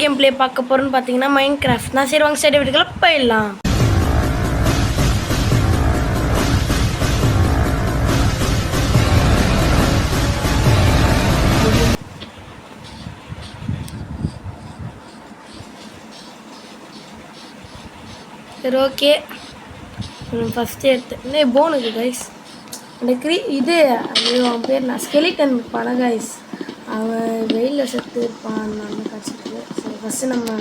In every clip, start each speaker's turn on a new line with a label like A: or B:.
A: Game play பார்க்க போகிறோன்னு பார்த்தீங்கன்னா மைண்ட் கிராஃப்ட் தான். சரி வாங்க ஸ்டடி வீட்டுக்குள்ள போயிடலாம். சரி ஓகே, ஃபஸ்ட்டு எடுத்து போனுக்கு கைஸ் எனக்கு இது அவன் பேர் நான் ஸ்கெலிட்டன் இருப்பான கைஸ், அவன் வெயிலில் செத்து இருப்பான். அந்த கிடச்சிருக்கு. சரி ஃபஸ்ட்டு நம்ம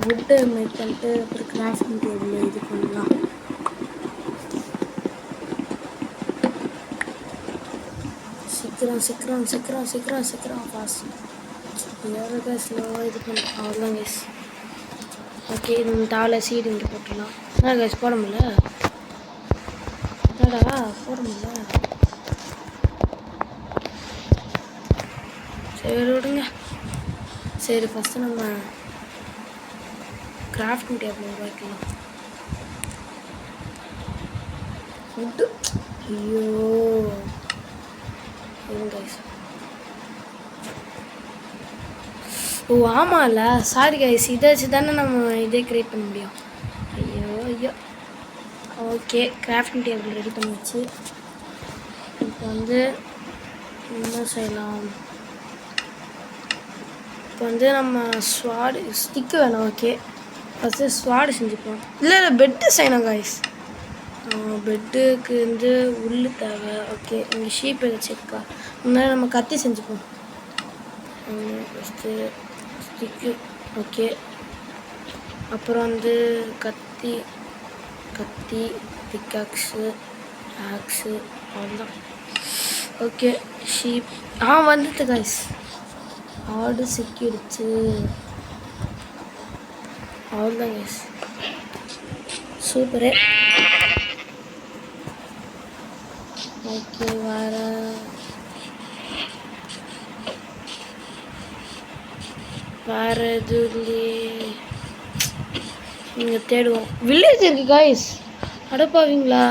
A: வுட்டு மேக் பண்ணிட்டு அப்புறம் கிராஃப்டிங் டேபிள் இது பண்ணலாம். சீக்கிரம் சீக்கிரம் சீக்கிரம் சீக்கிரம் சீக்கிரம் ஃபாஸ்ட் வேறு கைஸ் ஸ்லோவாக இது பண்ணலாம். அவ்வளோதான் கைஸ். ஓகே நம்ம தாவலை சீடு இங்கே போட்டுடலாம். என்ன கைஸ் போட முடியல, என்னடா போட முடியல. சரி விடுங்க. சரி ஃபஸ்ட்டு நம்ம கிராஃப்டிங் டேபிள் உருவாக்கலாம். ஃபுட்டு ஐயோ கைஸ், ஓ ஆமாம்ல சாரி கைஸ், இதை வச்சு தானே நம்ம இதே க்ரியேட் பண்ண முடியும். ஐயோ ஐயோ. ஓகே கிராஃப்டிங் டேபிள் ரெடி பண்ணிடுச்சு. இப்போ வந்து என்ன செய்யலாம், இப்போ வந்து நம்ம ஸ்வாடு ஸ்டிக்கு வேணும். ஓகே ஃபஸ்ட்டு ஸ்வாடு செஞ்சுப்போம். இல்லை பெட்டு செய்யணும் கைஸ். பெட்டுக்கு வந்து உள்ளு தேவை. ஓகே இங்கே ஷீப் ஏதாச்சும் இருக்கா, முன்னாடி நம்ம கத்தி செஞ்சுப்போம். First stick. ஓகே அப்புறம் வந்து கத்தி பிக்காக்ஸு ஆக்ஸு அவ்வளோதான். ஓகே ஷீப் வந்துட்டு கைஸ், ஆடு சிக்கிடுச்சு. அவ்வளோதான் கைஸ், சூப்பரு. ஓகே வேறு எதுவும் இல்லையே, நீங்கள் தேடுவோம். வில்லேஜ் இருக்குது காய்ஸ், அடப்பாவீங்களா.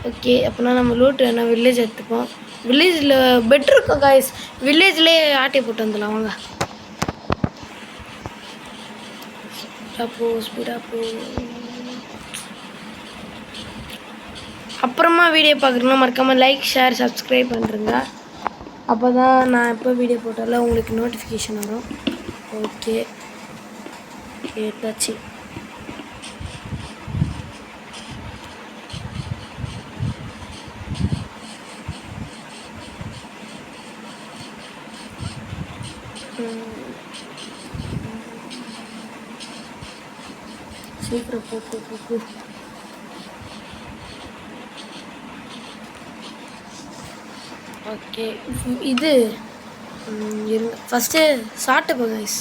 A: ஓகே அப்படின்னா நம்ம லூட் வேணால் வில்லேஜ் எடுத்துப்போம். வில்லேஜில் பெட் இருக்கும் காய்ஸ், வில்லேஜ்லேயே ஆட்டை போட்டு வந்துடலாம் வாங்க. ஸ்பீடாக போ. அப்புறமா வீடியோ பார்க்குறீங்கன்னா மறக்காமல் லைக் ஷேர் சப்ஸ்கிரைப் பண்ணுறேங்க. அப்போ தான் நான் எப்போ வீடியோ போட்டாலும் உங்களுக்கு நோட்டிஃபிகேஷன் வரும். ஓகே கேட்டாச்சு. சீக்கிரம் போ. ஓகே இது இருங்க ஃபஸ்ட்டு சாப்பிட்டுப்போம் கைஸ்,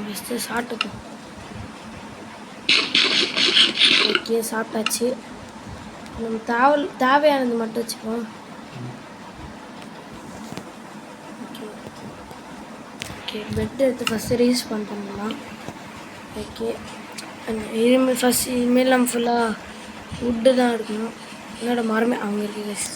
A: ஃபஸ்ட்டு சாப்பிட்டுப்போம். ஓகே சாப்பிட்டாச்சு. நம்ம தேவையானது மட்டும் வச்சுப்போம். ஓகே பெட்டு எடுத்து ஃபஸ்ட்டு ரீயூஸ் பண்ணிட்டோம்னா ஓகே. இனிமேல் ஃபஸ்ட் இனிமேல் நம்ம ஃபுல்லாக வுட்டு தான் எடுக்கணும். என்னோட மரமே அவங்க இருக்கு கைஸ்.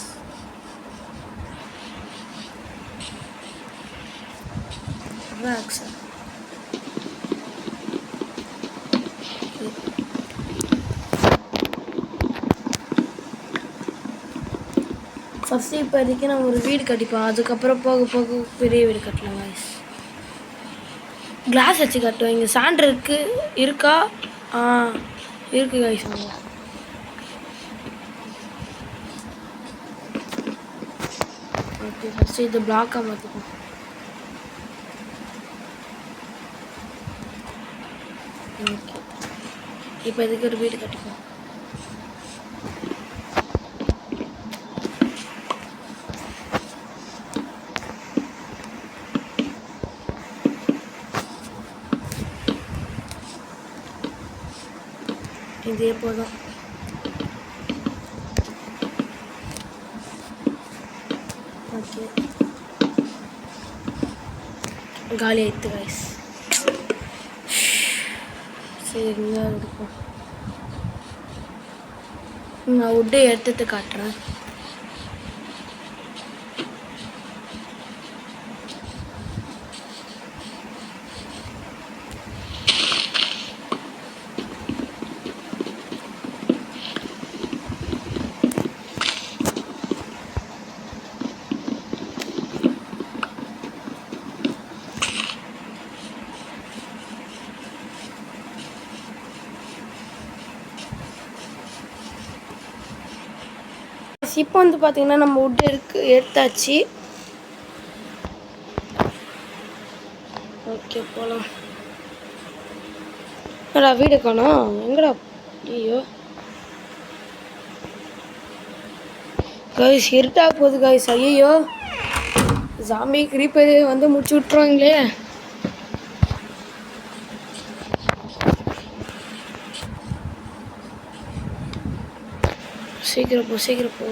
A: ஃபஸ்ட்டு இப்போதைக்கு நம்ம ஒரு வீடு கட்டிப்போம், அதுக்கப்புறம் போக போக பெரிய வீடு கட்டலாம் கைஸ். கிளாஸ் வச்சு கட்டுவோம். இங்கே சாண்டு இருக்கா இருக்கு கைஸ். ஓகே ஃபஸ்ட்டு இது பிளாக்காக மாற்றிப்போம். ஓகே இப்போ இதுக்கு ஒரு வீடு கட்டிப்போம். இதே போதும். ஓகே காலி ஆயிடுத்து கைஸ். சரிங்க இருக்கும், நான் வுட்டு எடுத்துட்டு காட்டுறேன். இப்போ வந்து பார்த்தீங்கன்னா நம்ம வுட் எடுத்தாச்சு. ஓகே போகலாம். என்னடா வீடு காணோம், எங்கடா? ஐயோ கைஸ் இருட்டாக போகுது கைஸ். ஐயோ ஜாம்பி கிரீப்பர் வந்து முடிச்சு விட்ருவாங்களே. சீக்கிரம் போ சீக்கிரம் போ.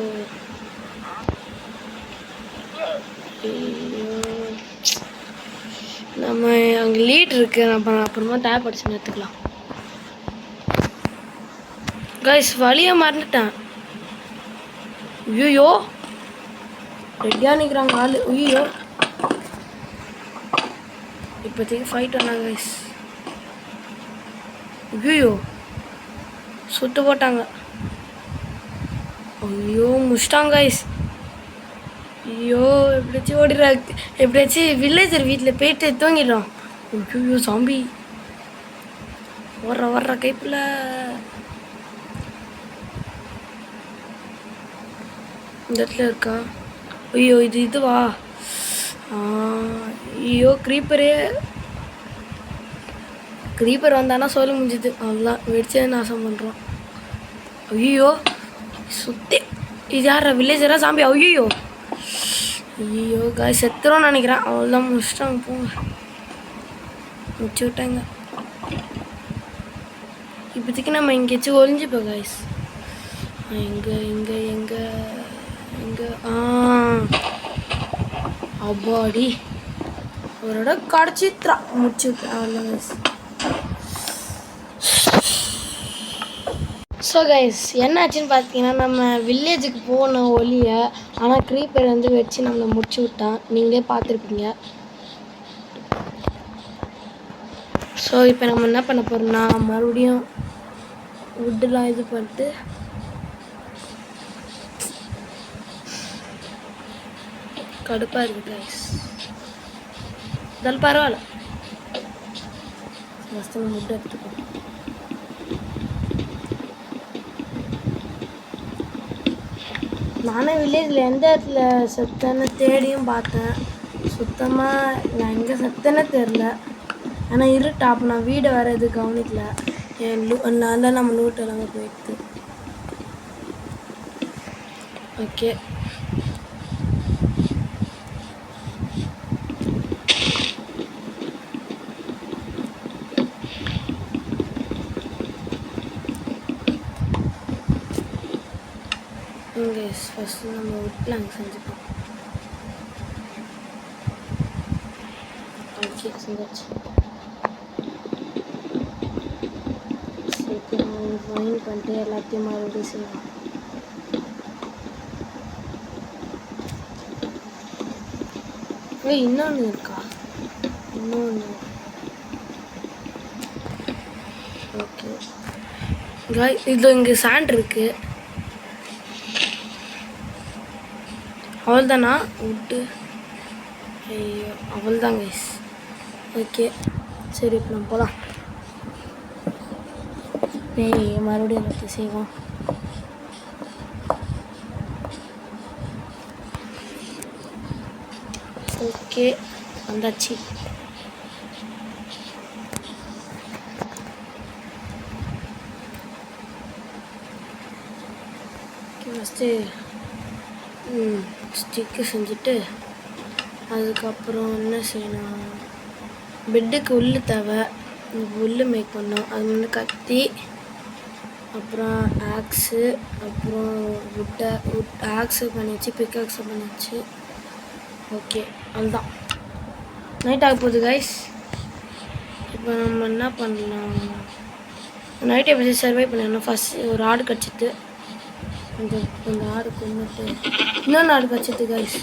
A: நம்ம அங்கே லீட் இருக்கு, நம்ம அப்புறமா டேப் அடிச்சு எடுத்துக்கலாம். கைஸ் வழியாக மறந்துட்டேன். ஐயோ ரெடியாக நிற்கிறாங்க ஆள். ஐயோ இப்போதைக்கு ஃபைட் வந்தாங்க கைஸ். ஐயோ சுட்டு போட்டாங்க. ஐயோ முடிச்சிட்டாங்க கைஸ். ஐயோ எப்படியாச்சும் ஓடிடுறாங்க, எப்படியாச்சும் வில்லேஜர் வீட்டில் போயிட்டு தூங்கிடுறோம். ஐயோ சாம்பி வர்ற கைப்பில். இந்த இடத்துல இருக்கா? ஐயோ இதுவா? ஐயோ க்ரீப்பர் வந்தானா சொல்ல முடிஞ்சுது. அவ்வளோதான், வெடிச்சே நாசம் பண்ணுறோம். ஐயோ சுற்றி இது யாரா? வில்லேஜரா சாம்பி? ஐயோ ஐயோ காய் செத்துறோன்னு நினைக்கிறேன். அவ்வளோதான் முடிச்சிட்டாங்க. போங்க முடிச்சு விட்டாங்க. இப்போதைக்கு நம்ம எங்கேயாச்சும் ஒளிஞ்சுப்போம் காய்ஸ். எங்கே அப்பாடி ஒரு இடம் கடைச்சித்ரா முடிச்சு விட்டேன். அவ்வளோதான் காய்ஸ். ஸோ கைஸ் என்னாச்சுன்னு பார்த்தீங்கன்னா, நம்ம வில்லேஜுக்கு போன ஒளியை ஆனால் க்ரீப்பர் வந்து வச்சு நம்மளை முடிச்சு விட்டான். நீங்களே பார்த்துருப்பீங்க. ஸோ இப்போ நம்ம என்ன பண்ண போகிறோம்னா, மறுபடியும் வுட்டெலாம் இது பண்ணிட்டு கடுப்பாக இருக்குது கைஸ். இருந்தாலும் பரவாயில்ல, ஃபஸ்ட்டு நம்ம வுட் எடுத்துக்கோ. நானே வில்லேஜில் எந்த இடத்துல செத்தேன்னு தேடியும் பார்த்தேன். சுத்தமாக நான் எங்கே செத்தேன்னே தெரில. ஆனால் இருட்டா, அப்போ நான் வீடை வேறு எதுவும் கவனிக்கல. நல்லா நம்ம லூட் எல்லாமே போயிடுது. ஓகே இங்கே ஃபஸ்ட்டு நம்ம வுட் பிளாங்க் செஞ்சுப்போம். ஓகே செஞ்சாச்சு. சரி ஃபைன் பண்ணிட்டு எல்லாத்தையும் மறுபடியும் செய்யலாம். இன்னொன்று இருக்கா? இன்னொன்று ஓகே காய். இது இங்கே சாண்ட் இருக்குது. அவள்தானா வுட்டு? ஐயோ அவள்தான் கைஸ். ஓகே சரி இப்போ நம்ம போகலாம். மறுபடியும் எல்லாத்தையும் செய்வோம். ஓகே வந்தாச்சு. ஃபஸ்ட்டு ஸ்டிக்கு செஞ்சுட்டு அதுக்கப்புறம் என்ன செய்யணும், பெட்டுக்கு உள்ளு தேவை. உள்ளு மேக் பண்ணோம். அது வந்து கத்தி, அப்புறம் ஆக்ஸு, அப்புறம் ஆக்ஸு பண்ணிச்சு, பிக்காக்ஸு பண்ணிச்சு. ஓகே அதுதான். நைட் ஆக போகுது கைஸ். இப்போ நம்ம என்ன பண்ணலாம், நைட் எப்படி சர்வை பண்ணணும். ஃபஸ்ட்டு ஒரு ஆடு கடிச்சிட்டு அந்த ஆடு கொண்டுட்டு இன்னொன்று ஆடு கடிச்சிட்டு கைஸ்.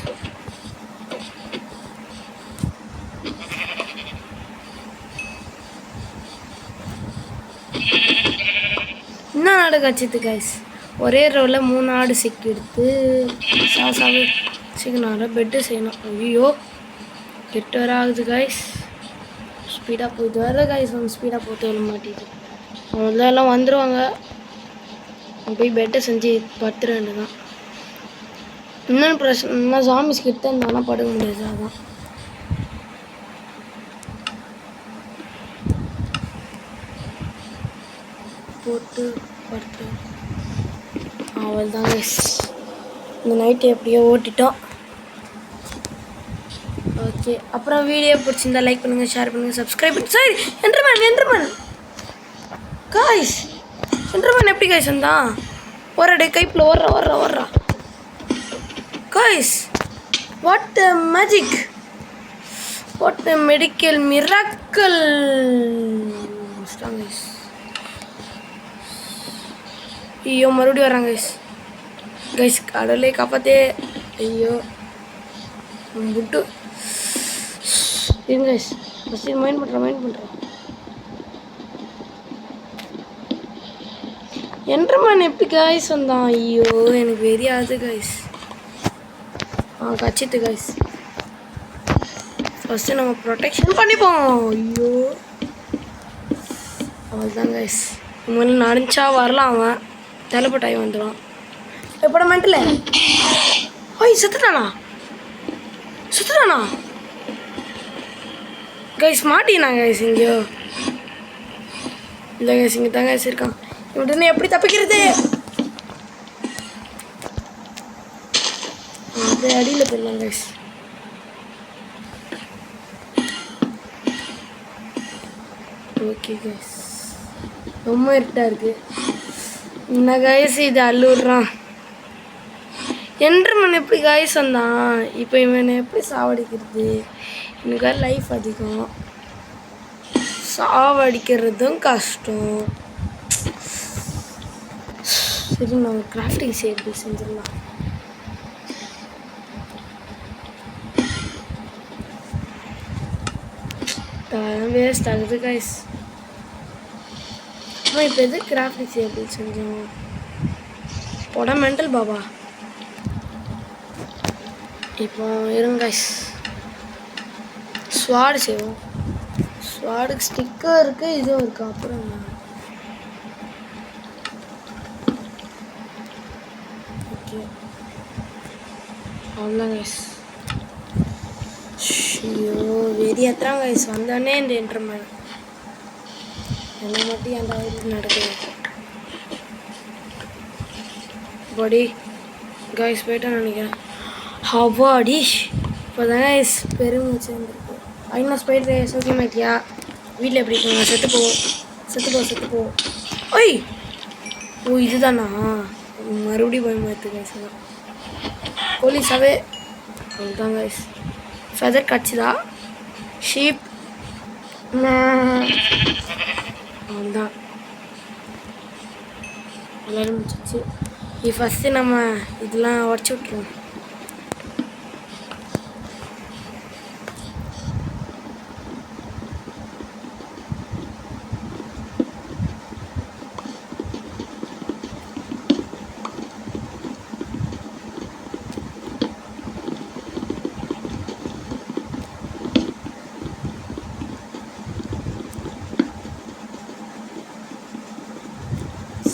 A: இன்னும் ஆடு கடிச்சிட்டு கைஸ். ஒரே ரோவில் 3 ஆடு சிக்கி எடுத்து சாசாவே சீக்கிரம் பெட்டு செய்யணும். ஐயோ 8 வர ஆகுது கைஸ். ஸ்பீடாக போயிட்டு வர கைஸ். வந்து ஸ்பீடாக போட்டு வர மாட்டேங்குது. அவ்வளோதான் எல்லாம் வந்துடுவாங்க. போய் பெட்டை செஞ்சு படுத்துற வேண்டியதான். இன்னொன்று பிரச்சனைனா ஜாமிஸ் கிட்ட இருந்தாலும் படுக்க முடியாது. அதான் போட்டு படுத்து அவள் தான் இந்த நைட்டு எப்படியோ ஓட்டிட்டோம். ஓகே, அப்புறம் வீடியோ பிடிச்சிருந்தா லைக் பண்ணுங்கள், ஷேர் பண்ணுங்கள், சப்ஸ்கிரைப் பண்ணுங்கள். சரி, என்ட்ருமேன் காய்ஸ், என்ட்ருமேன் எப்படி காய்ஸ் வந்தான்? ஓரடே கைப்பில் ஓடுறா guys. What magic, what medical miracle. ஐயோ மறுபடியும் வராங்க கைஸ். கடவுளே காப்பாத்தே. ஐயோ புட்டு இருங்க கைஸ், ஃபஸ்ட்டு மைண்ட் பண்ணுறேன். என்ட்ருமேன் எப்படி கைஸ் வந்தான்? ஐயோ எனக்கு வெறியாது கைஸ். கச்சித்து கைஸ். ஃபஸ்ட்டு நம்ம ப்ரொடெக்ஷன் பண்ணிப்போம். ஐயோ அவள்தான் கைஸ். இவங்க நடிச்சா வரலாம், அவன் தலைப்பட்டாய் வந்துடும். எப்பட மென்டல ஓய் சுத்துட்டானா கைஸ்? மாட்டினா கைஸ் எங்கேயோ? இல்லை கைஸ், இங்கே தான் கைஸ் இருக்கான். இவன் எப்படி தப்பிக்கிறது? அப்படியே அடியில் போயிடலாம் கைஸ். ஓகே கைஸ், ரொம்ப இருட்டாக இருக்குது. என்ன கைஸ் இது அள்ளுடுறான்? என்ட்ருமேன் எப்படி கைஸ் வந்தான்? இப்போ இவனை எப்படி சாவடிக்கிறது? எனக்கு வேறு லைஃப் அதிகம், சாவடிக்கிறதும் கஷ்டம். சரி, நம்ம கிராஃப்டிங் எப்படி செஞ்சிடலாம். வேஸ்ட் ஆகுது கைஸ். இப்போ எது கிராஃப்டிங் எப்படி செஞ்சோம்? போட மென்டல் பாபா. இப்போ இருங்க கைஸ், ஸ்வாடு செய்வோம். ஸ்வாடுக்கு ஸ்டிக்கர் இருக்குது, இதுவும் இருக்குது. அப்புறம் ஓகே அவ்வளோதான் கைஸ். ஐயோ வெறி எத்தான் கைஸ். வந்தோடனே இந்த என்ட்ருமேன் என்ன மட்டும் அந்த வயலுக்கு நடக்குது. பாடி கைஸ் போயிட்டா நினைக்கிறேன். ஹவாடி இப்போ தான் கைஸ் பெருமூச்சு வந்துருக்கு. ஐநா ஸ்பைடர் சோக்கியமாட்டியா? வீட்டில் எப்படி இருக்காங்க? செத்து போ. ஓய் ஓ இதுதானா? மறுபடியும் பயமாயிடுது கைஸ். அதான் போலீஸாவே அதுதான் கைஸ். ஃபெதர் கிடச்சிதா? ஷீப் அதுதான் எல்லோரும் முடிச்சிச்சு. ஃபஸ்ட்டு நம்ம இதெல்லாம் உடச்சி விட்ருவோம்.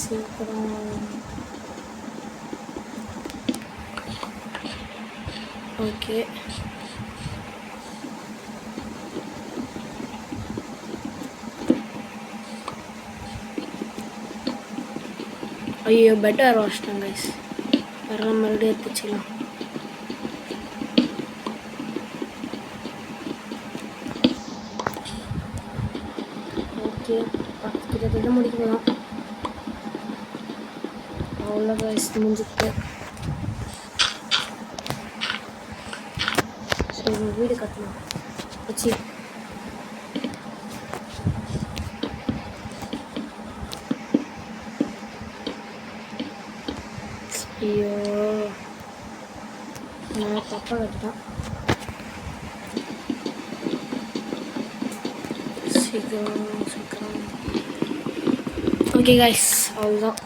A: சீக்கிரம் ஓகே. ஐயோ பெட்டர் வாஷ்டாங்க கைஸ். வரலாம் மறுபடியும் எடுத்துச்சிக்கலாம். ஓகே, கிட்டத்தட்ட முடிக்கலாம். அவ்வளோ கைஸ் முடிஞ்சுட்டு சரி வீடு கட்டலாம் வச்சு. ஐயோ நான் தப்பாக கட்டுதான். சீக்கிரம் ஓகே கைஸ் அவ்வளோதான்.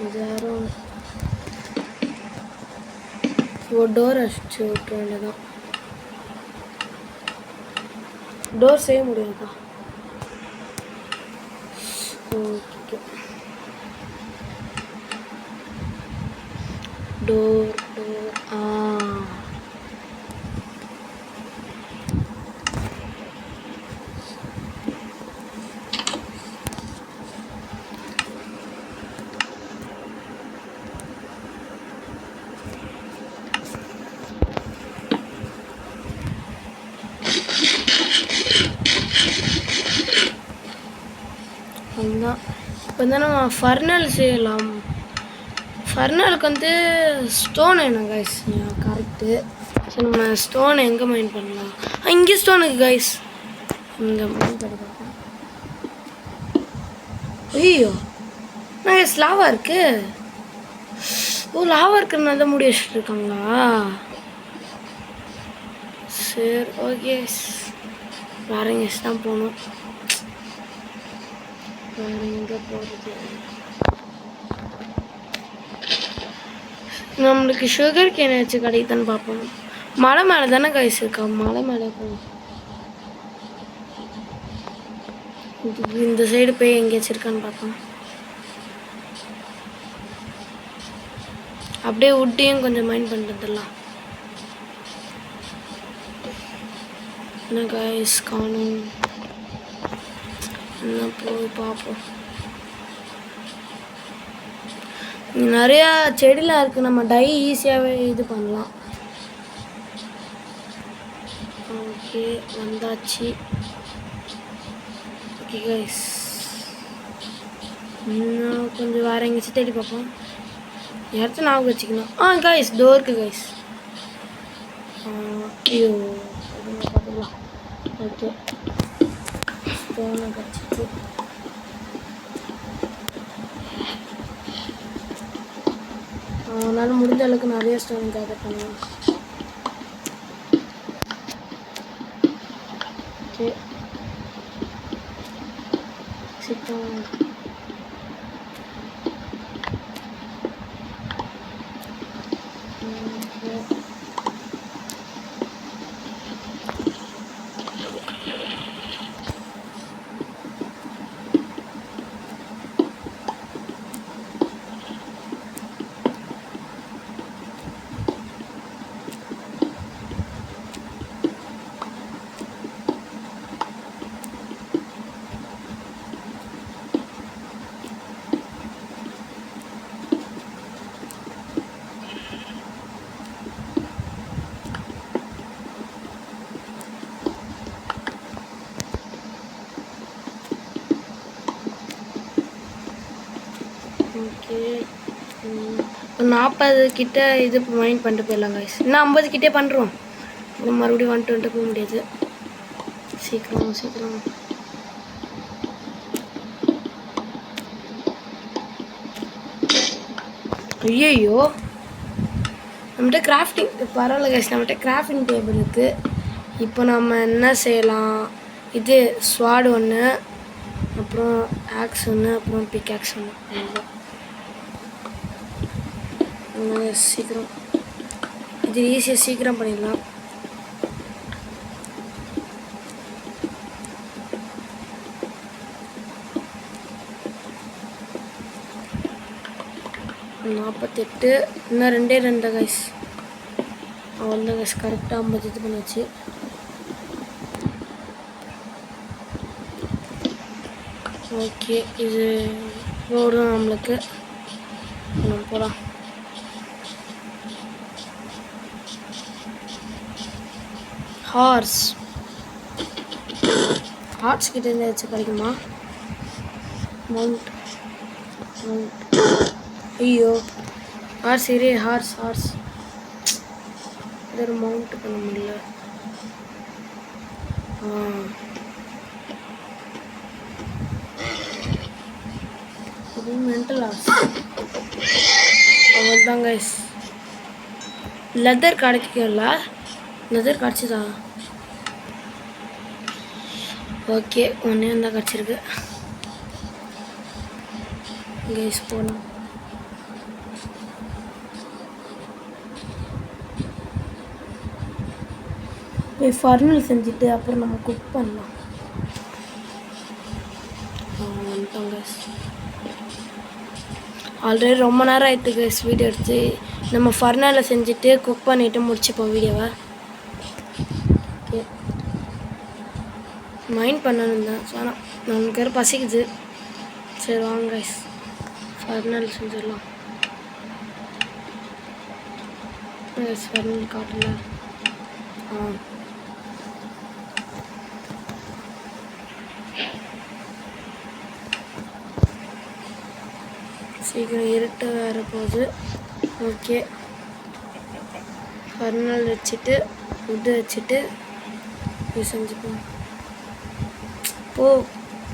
A: இது யாரும் ஒரு டோர் அடிச்சு விட்டு வேண்டியதான். டோர் செய்ய முடியாதா? ஓகே டோர் அதுதான். இப்போ வந்து நம்ம ஃபர்னல் செய்யலாம். ஃபர்னலுக்கு வந்து ஸ்டோன் வேணும் கைஸ். கரெக்டு. சரி நம்ம ஸ்டோனை எங்கே மைண்ட் பண்ணலாம்? இங்கே ஸ்டோன் இருக்குது கைஸ். இங்கே மைண்ட் பண்ணி பார்ப்போம். ஐயோ கைஸ் லாவா இருக்கு. ஓ லாவா இருக்குன்னு தான் முடி வச்சுட்டு இருக்காங்களா? சரி ஓகே. வேற எங்கேஸ் தான் போகணும். வேற எங்கே போகிறது? நம்மளுக்கு சுகர் கேன் வச்சு கிடைக்குதான்னு பார்ப்போம். மலை மேலே தானே கைஸ் இருக்கா? மலை மேலே இந்த சைடு போய் எங்கேயாச்சும் இருக்கான்னு பார்ப்போம். அப்படியே உட்டையும் கொஞ்சம் மைண்ட் பண்ணுறதுலாம் என்ன கைஸ் காணும். என்ன போய் பார்ப்போம். நிறையா செடிலாம் இருக்குது. நம்ம டை ஈஸியாகவே இது பண்ணலாம். ஓகே வந்தாச்சு. ஓகே கைஸ் இன்னும் கொஞ்சம் வேறு எங்கேயாச்சும் தேடி பார்ப்போம். இடத்த ஞாபகம் வச்சுக்கணும். கைஸ் டோருக்கு கைஸ். ஐயோ பார்த்துக்கலாம். ஓகே ஸ்டோனை கட்சிட்டு அதனால் முடிஞ்ச அளவுக்கு நிறைய ஸ்டோன் கேதர் பண்ணுவேன். ஓகே சிக்கம் ஓகே 40 கிட்ட இது மைண்ட் பண்ணிட்டு போயிடலாம் கைஸ். இன்னும் 50 கிட்டே பண்ணுறோம். மறுபடியும் 120 போக முடியாது. சீக்கிரம் சீக்கிரம். ஐயோ நம்மகிட்ட கிராஃப்டிங் பரவாயில்ல கைஸ். நம்மகிட்ட கிராஃப்டிங் டேபிள் இருக்குது. இப்போ நம்ம என்ன செய்யலாம்? இது ஸ்வாட் ஒன்று, அப்புறம் ஆக்ஸ் ஒன்று, அப்புறம் பிக் ஆக்ஸ் ஒன்று. சீக்கிரம் இது ஈஸியாக சீக்கிரம் பண்ணிடலாம். நாற்பத்தெட்டு இன்னும் 2 கைஸ். அவ்வளோதான் கைஸ். கரெக்டாக 50 இது பண்ணிச்சு. ஓகே இது போடும் நம்மளுக்கு. நம்ம போகலாம். ஹார்ஸ் கிட்ட இருந்து வச்சு கிடைக்குமா? மவுண்ட் ஐயோ ஹார்ஸ் இரு. ஹார்ஸ் இது ஒரு மவுண்ட் பண்ண முடியல. மென்டல் ஹார்ஸ் அவ்வளோதான் கைஸ். லெதர் கிடைக்கல. லெதர் கிடச்சிதா? ஓகே ஒன்றே தான் கிடச்சிருக்கு கைஸ். போகலாம். போய் ஃபர்னல் செஞ்சுட்டு அப்புறம் நம்ம குக் பண்ணலாம். வந்துட்டோம் கைஸ். ஆல்ரெடி ரொம்ப நேரம் ஆகிட்டு கைஸ் வீடியோ எடுத்து. நம்ம ஃபர்னரில் செஞ்சுட்டு குக் பண்ணிவிட்டு முடிச்சுப்போம் வீடியோவை. ஓகே, மைண்ட் பண்ணணும் தான். ஸோ ஆனால் நமக்கு வேறு பசிக்குது. சரி வாங்க கைஸ், ஃபர்னரில் செஞ்சிடலாம். ஃபர்னல் காட்டல. சீக்கிரம் இருட்டு வேறு போகுது. ஓகே, ஃபர்னல் வச்சுட்டு உட்டு வச்சுட்டு இது செஞ்சுப்போம். ஓ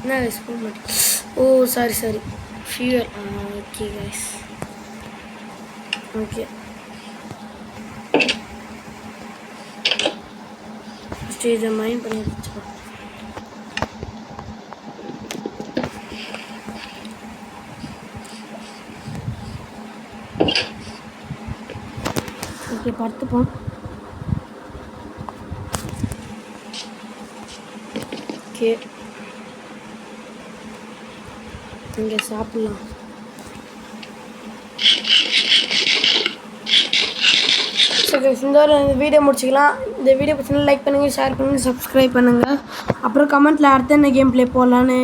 A: என்ன கைஸ் போக மாட்டேன். Oh sorry fuel. Okay guys, okay first இதை மைண்ட் பண்ணி வச்சுப்போம். ஓகே படுத்துப்போம். ஓகே இங்கே சாப்பிட்லாம். ஸோ இந்த வீடியோ முடிச்சிக்கலாம். இந்த வீடியோ பிடிச்சிங்கன்னா லைக் பண்ணுங்கள், ஷேர் பண்ணுங்கள், சப்ஸ்கிரைப் பண்ணுங்கள். அப்புறம் கமெண்ட்டில் அடுத்த என்ன கேம் ப்ளே போடலான்னு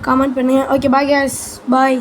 A: கமெண்ட் பண்ணுங்கள். ஓகே பாய் கேஸ், பாய்.